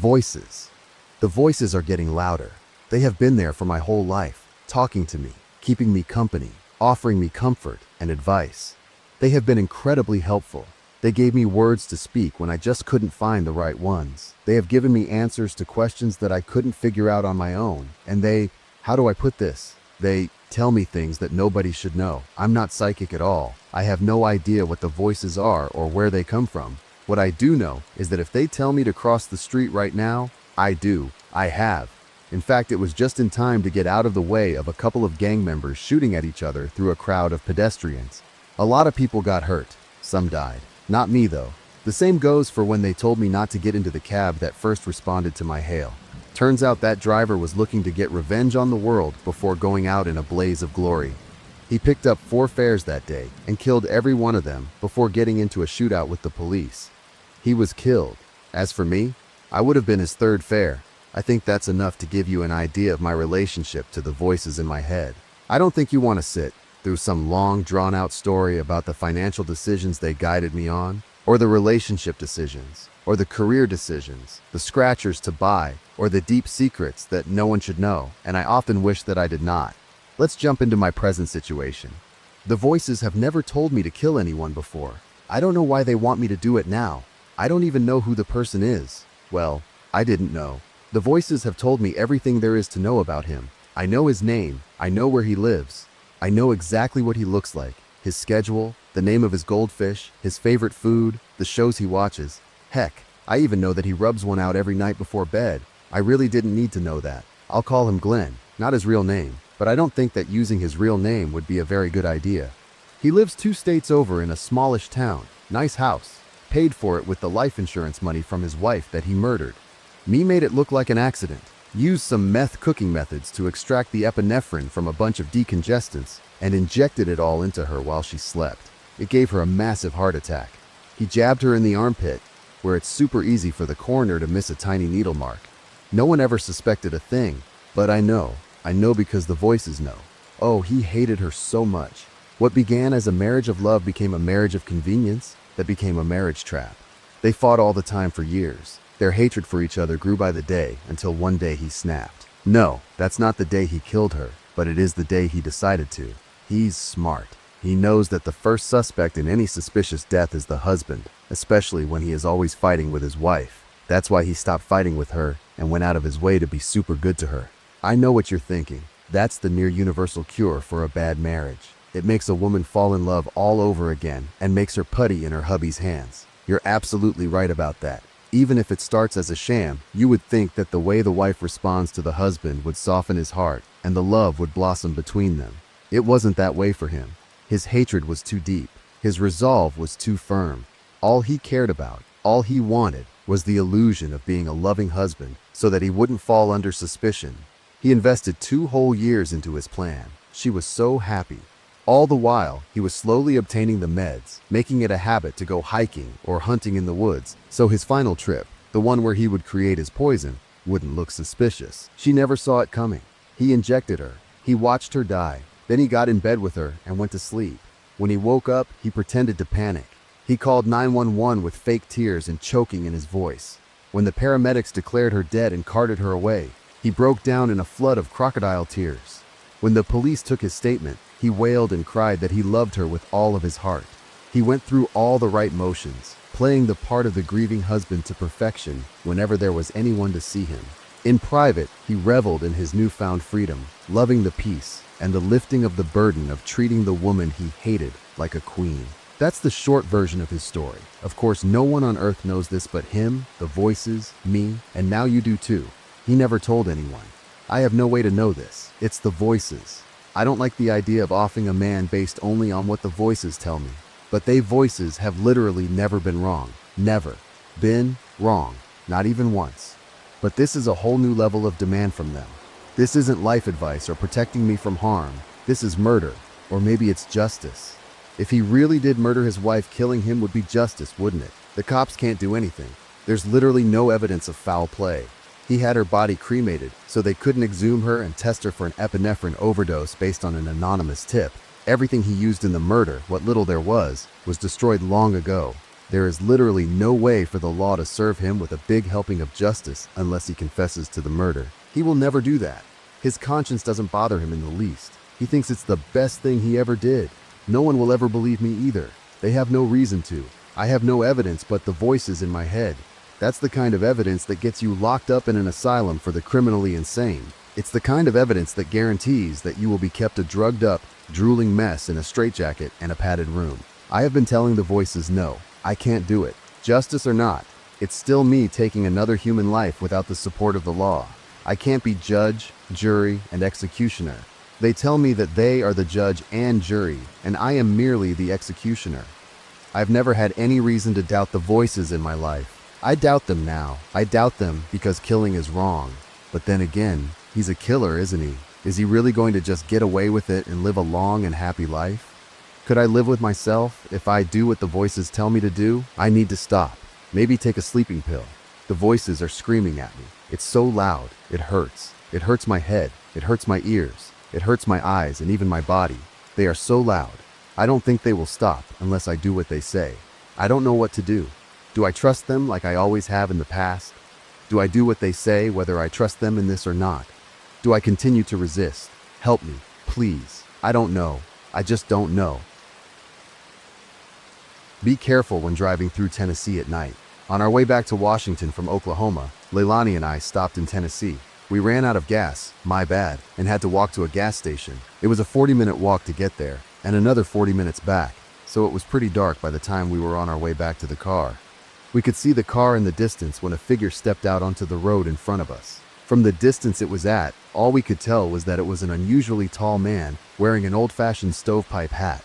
Voices. The voices are getting louder. They have been there for my whole life, talking to me, keeping me company, offering me comfort and advice. They have been incredibly helpful. They gave me words to speak when I just couldn't find the right ones. They have given me answers to questions that I couldn't figure out on my own. And how do I put this? They tell me things that nobody should know. I'm not psychic at all. I have no idea what the voices are or where they come from. What I do know is that if they tell me to cross the street right now, I do. I have. In fact, it was just in time to get out of the way of a couple of gang members shooting at each other through a crowd of pedestrians. A lot of people got hurt. Some died. Not me, though. The same goes for when they told me not to get into the cab that first responded to my hail. Turns out that driver was looking to get revenge on the world before going out in a blaze of glory. He picked up 4 fares that day and killed every one of them before getting into a shootout with the police. He was killed. As for me, I would have been his 3rd fare. I think that's enough to give you an idea of my relationship to the voices in my head. I don't think you want to sit through some long, drawn-out story about the financial decisions they guided me on, or the relationship decisions, or the career decisions, the scratchers to buy, or the deep secrets that no one should know, and I often wish that I did not. Let's jump into my present situation. The voices have never told me to kill anyone before. I don't know why they want me to do it now. I don't even know who the person is. Well, I didn't know. The voices have told me everything there is to know about him. I know his name. I know where he lives. I know exactly what he looks like, his schedule, the name of his goldfish, his favorite food, the shows he watches. Heck, I even know that he rubs one out every night before bed. I really didn't need to know that. I'll call him Glenn, not his real name, but I don't think that using his real name would be a very good idea. He lives 2 states over in a smallish town. Nice house. Paid for it with the life insurance money from his wife that he murdered. Me made it look like an accident. Used some meth cooking methods to extract the epinephrine from a bunch of decongestants and injected it all into her while she slept. It gave her a massive heart attack. He jabbed her in the armpit, where it's super easy for the coroner to miss a tiny needle mark. No one ever suspected a thing, but I know because the voices know. Oh, he hated her so much. What began as a marriage of love became a marriage of convenience that became a marriage trap. They fought all the time for years. Their hatred for each other grew by the day until one day he snapped. No, that's not the day he killed her, but it is the day he decided to. He's smart. He knows that the first suspect in any suspicious death is the husband, especially when he is always fighting with his wife. That's why he stopped fighting with her and went out of his way to be super good to her. I know what you're thinking. That's the near universal cure for a bad marriage. It makes a woman fall in love all over again and makes her putty in her hubby's hands. You're absolutely right about that. Even if it starts as a sham, you would think that the way the wife responds to the husband would soften his heart and the love would blossom between them. It wasn't that way for him. His hatred was too deep. His resolve was too firm. All he cared about, all he wanted, was the illusion of being a loving husband so that he wouldn't fall under suspicion. He invested 2 whole years into his plan. She was so happy. All the while, he was slowly obtaining the meds, making it a habit to go hiking or hunting in the woods, so his final trip, the one where he would create his poison, wouldn't look suspicious. She never saw it coming. He injected her. He watched her die. Then he got in bed with her and went to sleep. When he woke up, he pretended to panic. He called 911 with fake tears and choking in his voice. When the paramedics declared her dead and carted her away, he broke down in a flood of crocodile tears. When the police took his statement, he wailed and cried that he loved her with all of his heart. He went through all the right motions, playing the part of the grieving husband to perfection whenever there was anyone to see him. In private, he reveled in his newfound freedom, loving the peace and the lifting of the burden of treating the woman he hated like a queen. That's the short version of his story. Of course, no one on earth knows this but him, the voices, me, and now you do too. He never told anyone. I have no way to know this. It's the voices. I don't like the idea of offing a man based only on what the voices tell me. But they voices have literally never been wrong. Never been wrong. Not even once. But this is a whole new level of demand from them. This isn't life advice or protecting me from harm. This is murder. Or maybe it's justice. If he really did murder his wife, killing him would be justice, wouldn't it? The cops can't do anything. There's literally no evidence of foul play. He had her body cremated, so they couldn't exhume her and test her for an epinephrine overdose based on an anonymous tip. Everything he used in the murder, what little there was destroyed long ago. There is literally no way for the law to serve him with a big helping of justice unless he confesses to the murder. He will never do that. His conscience doesn't bother him in the least. He thinks it's the best thing he ever did. No one will ever believe me either. They have no reason to. I have no evidence but the voices in my head. That's the kind of evidence that gets you locked up in an asylum for the criminally insane. It's the kind of evidence that guarantees that you will be kept a drugged up, drooling mess in a straitjacket and a padded room. I have been telling the voices no, I can't do it. Justice or not, it's still me taking another human life without the support of the law. I can't be judge, jury, and executioner. They tell me that they are the judge and jury, and I am merely the executioner. I've never had any reason to doubt the voices in my life. I doubt them now. I doubt them because killing is wrong. But then again, he's a killer, isn't he? Is he really going to just get away with it and live a long and happy life? Could I live with myself if I do what the voices tell me to do? I need to stop. Maybe take a sleeping pill. The voices are screaming at me. It's so loud. It hurts. It hurts my head. It hurts my ears. It hurts my eyes and even my body. They are so loud. I don't think they will stop unless I do what they say. I don't know what to do. Do I trust them like I always have in the past? Do I do what they say whether I trust them in this or not? Do I continue to resist? Help me, please. I don't know. I just don't know. Be careful when driving through Tennessee at night. On our way back to Washington from Oklahoma, Leilani and I stopped in Tennessee. We ran out of gas, my bad, and had to walk to a gas station. It was a 40-minute walk to get there, and another 40 minutes back, so it was pretty dark by the time we were on our way back to the car. We could see the car in the distance when a figure stepped out onto the road in front of us. From the distance it was at, all we could tell was that it was an unusually tall man wearing an old-fashioned stovepipe hat.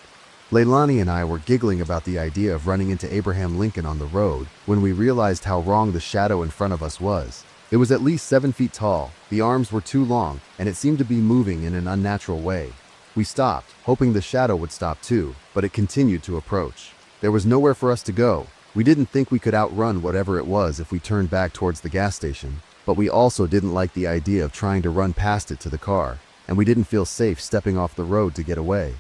Leilani and I were giggling about the idea of running into Abraham Lincoln on the road when we realized how wrong the shadow in front of us was. It was at least 7 feet tall, the arms were too long, and it seemed to be moving in an unnatural way. We stopped, hoping the shadow would stop too, but it continued to approach. There was nowhere for us to go. We didn't think we could outrun whatever it was if we turned back towards the gas station, but we also didn't like the idea of trying to run past it to the car, and we didn't feel safe stepping off the road to get away.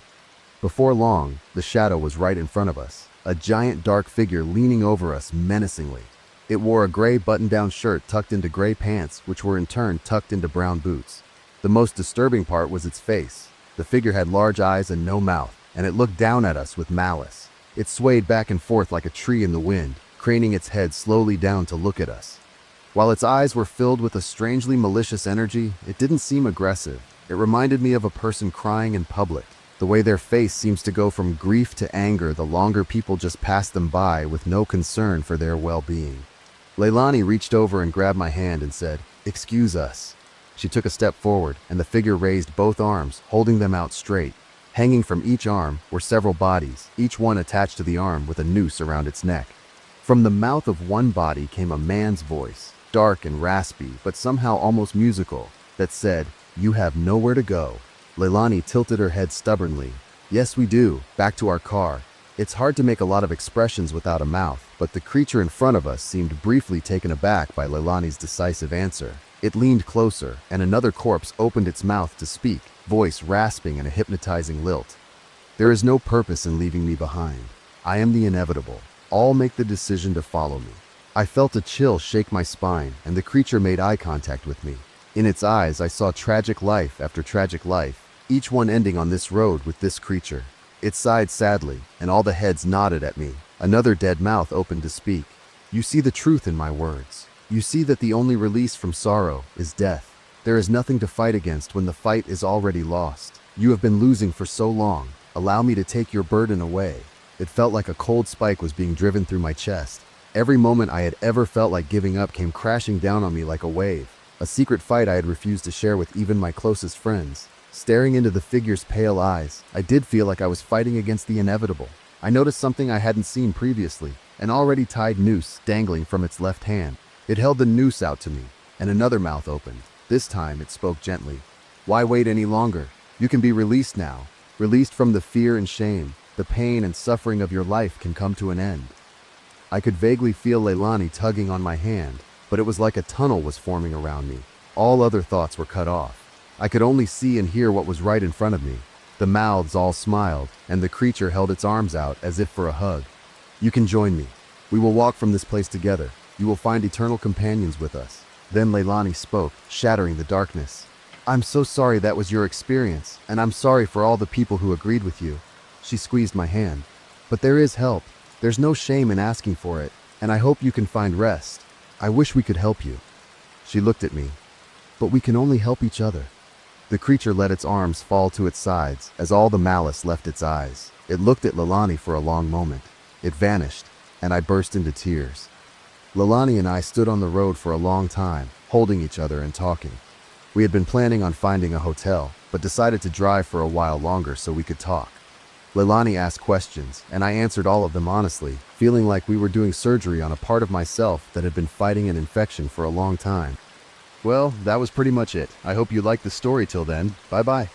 Before long, the shadow was right in front of us, a giant dark figure leaning over us menacingly. It wore a gray button-down shirt tucked into gray pants, which were in turn tucked into brown boots. The most disturbing part was its face. The figure had large eyes and no mouth, and it looked down at us with malice. It swayed back and forth like a tree in the wind, craning its head slowly down to look at us. While its eyes were filled with a strangely malicious energy, it didn't seem aggressive. It reminded me of a person crying in public. The way their face seems to go from grief to anger the longer people just pass them by with no concern for their well-being. Leilani reached over and grabbed my hand and said, "Excuse us." She took a step forward, and the figure raised both arms, holding them out straight. Hanging from each arm were several bodies, each one attached to the arm with a noose around its neck. From the mouth of one body came a man's voice, dark and raspy, but somehow almost musical, that said, "You have nowhere to go." Leilani tilted her head stubbornly. "Yes, we do. Back to our car." It's hard to make a lot of expressions without a mouth, but the creature in front of us seemed briefly taken aback by Leilani's decisive answer. It leaned closer, and another corpse opened its mouth to speak, voice rasping in a hypnotizing lilt. "There is no purpose in leaving me behind. I am the inevitable. All make the decision to follow me." I felt a chill shake my spine, and the creature made eye contact with me. In its eyes, I saw tragic life after tragic life, each one ending on this road with this creature. It sighed sadly, and all the heads nodded at me. Another dead mouth opened to speak. "You see the truth in my words. You see that the only release from sorrow is death. There is nothing to fight against when the fight is already lost. You have been losing for so long. Allow me to take your burden away." It felt like a cold spike was being driven through my chest. Every moment I had ever felt like giving up came crashing down on me like a wave. A secret fight I had refused to share with even my closest friends. Staring into the figure's pale eyes, I did feel like I was fighting against the inevitable. I noticed something I hadn't seen previously, an already tied noose dangling from its left hand. It held the noose out to me, and another mouth opened. This time it spoke gently. "Why wait any longer? You can be released now. Released from the fear and shame. The pain and suffering of your life can come to an end." I could vaguely feel Leilani tugging on my hand, but it was like a tunnel was forming around me. All other thoughts were cut off. I could only see and hear what was right in front of me. The mouths all smiled, and the creature held its arms out as if for a hug. "You can join me. We will walk from this place together. You will find eternal companions with us. Then Leilani spoke, shattering the darkness. I'm so sorry that was your experience, and I'm sorry for all the people who agreed with you. She squeezed my hand. But there is help. There's no shame in asking for it, and I hope you can find rest. I wish we could help you. She looked at me. But we can only help each other. The creature let its arms fall to its sides as all the malice left its eyes. It looked at Leilani for a long moment. It vanished, and I burst into tears. Leilani and I stood on the road for a long time, holding each other and talking. We had been planning on finding a hotel, but decided to drive for a while longer so we could talk. Leilani asked questions, and I answered all of them honestly, feeling like we were doing surgery on a part of myself that had been fighting an infection for a long time. Well, that was pretty much it. I hope you liked the story till then. Bye-bye.